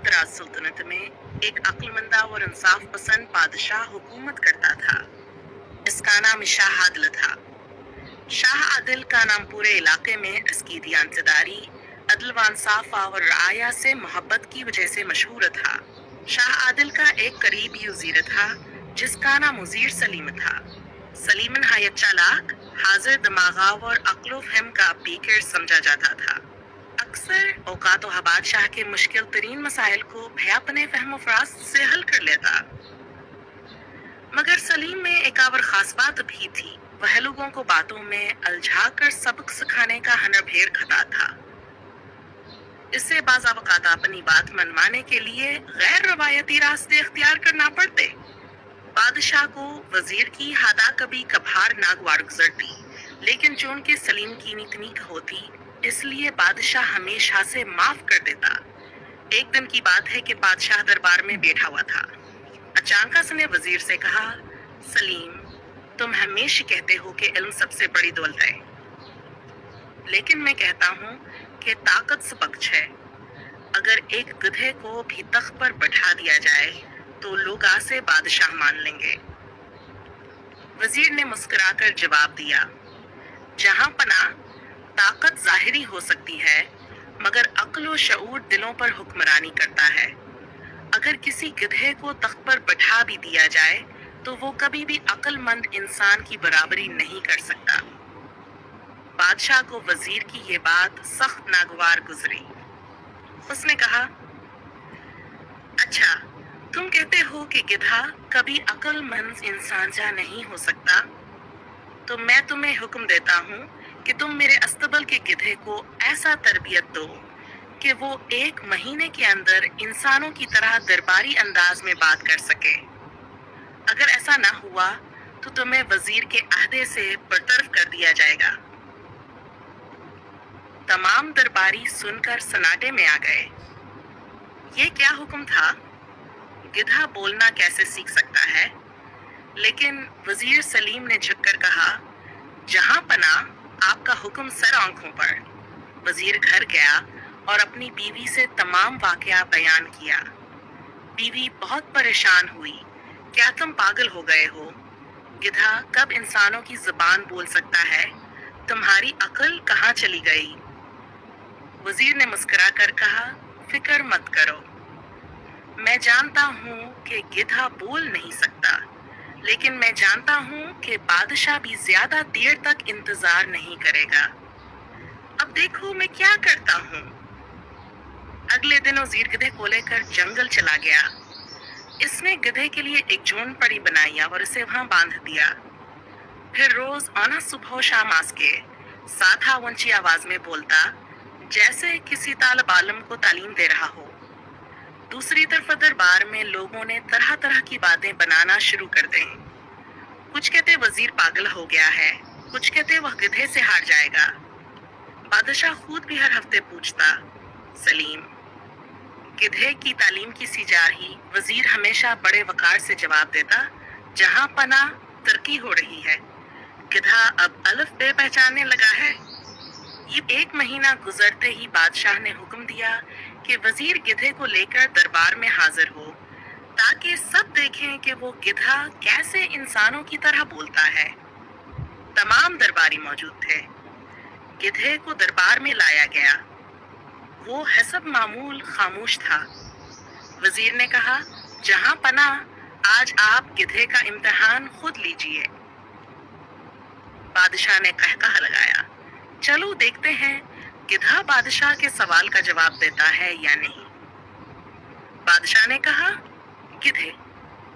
दराज सल्तनत में एक अक्लमंदा और इंसाफ पसंद बादशाह हुकूमत करता था। इसका नाम शाह आदिल था। शाह आदिल का नाम पूरे इलाके में इसकी दियानतदारी, अदल व इंसाफ और राया से मोहब्बत की वजह से मशहूर था। शाह आदिल का एक करीबी वजीर था जिसका नाम वजीर सलीम था। सलीम नहायत चालाक, हाजिर दिमागा और अक्ल फहम का पीकर समझा जाता था। अक्सर औकात बादशाह के मुश्किल तरीन मसाइल को भयापने फहम फराज से हल कर लेता। मगर सलीम में एक और खास बात भी थी। वह लोगों को बातों में उलझा कर सबक सिखाने का हनर भेड़ खता था। इससे बाज़ अवक़ात अपनी बात मनवाने के लिए गैर रवायती रास्ते इख्तियार करना पड़ते। बादशाह को वजीर की हादा कभी कभार नागवार गुजरती, लेकिन जो उनके सलीम की नीतनीक होती, इसलिए बादशाह हमेशा से माफ कर देता। एक दिन की बात है कि बादशाह दरबार में बैठा हुआ था। अचानक उसने वजीर से कहा, सलीम, तुम हमेशा कहते हो कि इल्म सबसे बड़ी दौलत है, लेकिन मैं कहता हूँ कि ताकत सबक है। अगर एक गधे को भी तख्त पर बैठा दिया जाए तो लोग आसे बादशाह मान लेंगे। वजीर ने मुस्कुराकर जवाब दिया, जहां पना ताकत जाहिरी हो सकती है, मगर अक्ल और शऊर दिलों पर हुक्मरानी करता है। अगर किसी गधे को तख्त पर बैठा भी दिया जाए तो वो कभी भी अक्लमंद इंसान की बराबरी नहीं कर सकता। बादशाह को वजीर की ये बात सख्त नागवार गुजरी। उसने कहा, अच्छा, तुम कहते हो कि गधा कभी अक्लमंद इंसान जा नहीं हो सकता, तो मैं तुम्हें हुक्म देता हूँ कि तुम मेरे अस्तबल के गधे को ऐसा तरबियत दो कि वो 1 महीने के अंदर इंसानों की तरह दरबारी अंदाज में बात कर सके। अगर ऐसा ना हुआ तो तुम्हें वजीर के अहदे से बरतरफ कर दिया जाएगा। तमाम दरबारी सुनकर सन्नाटे में आ गए। ये क्या हुक्म था? गिधा बोलना कैसे सीख सकता है? लेकिन वजीर सलीम ने झुककर कहा, जहां पना आपका हुक्म सर आंखों पर। वजीर घर गया और अपनी बीवी से तमाम वाकया बयान किया। बीवी बहुत परेशान हुई। क्या तुम पागल हो गए हो? गिधा कब इंसानों की जुबान बोल सकता है? तुम्हारी अकल कहाँ चली गई? वजीर ने मुस्कुरा कर कहा, फिक्र मत करो, मैं जानता हूँ कि गिधा बोल नहीं सकता, लेकिन मैं जानता हूँ कि बादशाह भी ज्यादा देर तक इंतजार नहीं करेगा। अब देखो मैं क्या करता हूँ। अगले दिन वजीर गधे को लेकर जंगल चला गया। इसने गधे के लिए एक झोंपड़ी बनाई और इसे वहां बांध दिया। फिर रोज आना सुबह शाम आस के साधा ऊंची आवाज में बोलता, जैसे किसी तालिब आलम को तालीम दे रहा हो। दूसरी तरफ दरबार में लोगों ने तरह तरह की बातें बनाना शुरू कर दी। कुछ कहते वजीर पागल हो गया है, कुछ कहते वह गधे से हार जाएगा। बादशाह खुद भी हर हफ्ते पूछता, सलीम, गधे की तालीम की सी जा रही? वजीर हमेशा बड़े वकार से जवाब देता, जहां पना तरक्की हो रही है। गधा अब अलिफ बे पहचानने लगा है। ये 1 महीना गुजरते ही बादशाह ने हुक्म दिया कि वजीर गिधे को लेकर दरबार में हाजिर हो, ताकि सब देखें कि वो गिधा कैसे इंसानों की तरह बोलता है। तमाम दरबारी मौजूद थे। गिधे को दरबार में लाया गया। वो हसब मामूल खामोश था। वजीर ने कहा, जहां पना, आज आप गिधे का इम्तिहान खुद लीजिए। बादशाह ने कहकहा लगाया, चलो देखते हैं गिधा बादशाह के सवाल का जवाब देता है या नहीं। बादशाह ने कहा, गिधे,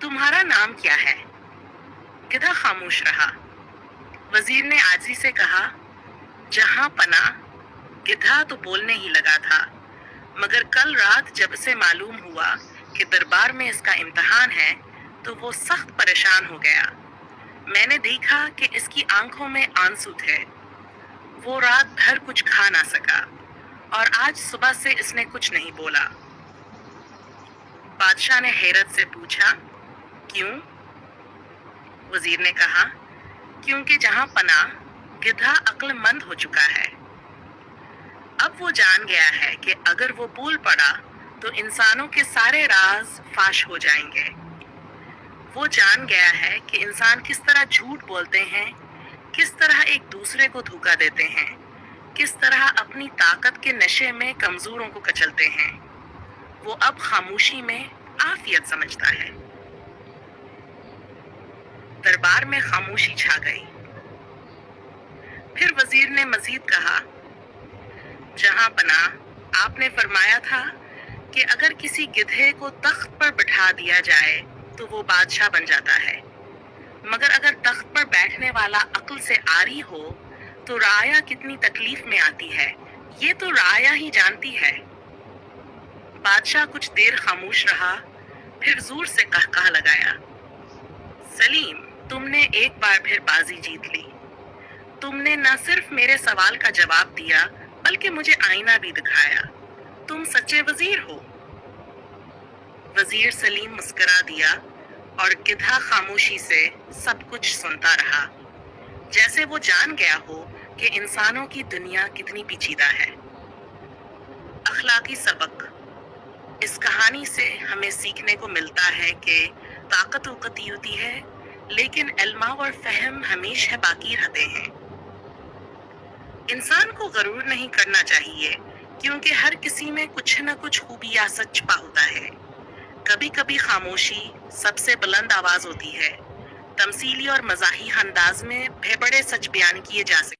तुम्हारा नाम क्या है? गिधा खामोश रहा। वजीर ने आजी से कहा, जहां पना। गिधा तो बोलने ही लगा था, मगर कल रात जब से मालूम हुआ कि दरबार में इसका इम्तिहान है तो वो सख्त परेशान हो गया। मैंने देखा कि इसकी आंखों में आंसू थे। वो रात भर कुछ खा ना सका और आज सुबह से इसने कुछ नहीं बोला। बादशाह ने हैरत से पूछा, क्यों? वजीर ने कहा, क्योंकि जहां पना, गिधा अक्लमंद हो चुका है। अब वो जान गया है कि अगर वो बोल पड़ा تو انسانوں کے سارے راز فاش ہو جائیں گے۔ وہ جان گیا ہے کہ انسان کس طرح جھوٹ بولتے ہیں، کس طرح ایک دوسرے کو دھوکا دیتے ہیں، کس طرح اپنی طاقت کے نشے میں کمزوروں کو کچلتے ہیں۔ وہ اب خاموشی میں عافیت سمجھتا ہے۔ دربار میں خاموشی چھا گئی۔ پھر وزیر نے مزید کہا، جہاں پناہ، آپ نے فرمایا تھا کہ اگر کسی گدھے کو تخت پر بٹھا دیا جائے تو وہ بادشاہ بن جاتا ہے، مگر اگر تخت پر بیٹھنے والا عقل سے عاری ہو تو رعایا کتنی تکلیف میں آتی ہے، یہ تو رعایا ہی جانتی ہے۔ بادشاہ کچھ دیر خاموش رہا، پھر زور سے قہقہہ لگایا، سلیم، تم نے ایک بار پھر بازی جیت لی۔ تم نے نہ صرف میرے سوال کا جواب دیا بلکہ مجھے آئینہ بھی دکھایا۔ تم سچے وزیر ہو۔ وزیر سلیم مسکرا دیا اور گدھا خاموشی سے سب کچھ سنتا رہا، جیسے وہ جان گیا ہو کہ انسانوں کی دنیا کتنی پیچیدہ ہے۔ اخلاقی سبق۔ اس کہانی سے ہمیں سیکھنے کو ملتا ہے کہ طاقت وقتی ہوتی ہے لیکن علم اور فہم ہمیشہ باقی رہتے ہیں۔ انسان کو غرور نہیں کرنا چاہیے کیونکہ ہر کسی میں کچھ نہ کچھ خوبی یا سچ چھپا ہوتا ہے۔ کبھی کبھی خاموشی سب سے بلند آواز ہوتی ہے۔ تمثیلی اور مزاحی انداز میں بڑے سچ بیان کیے جا سکتے ہیں۔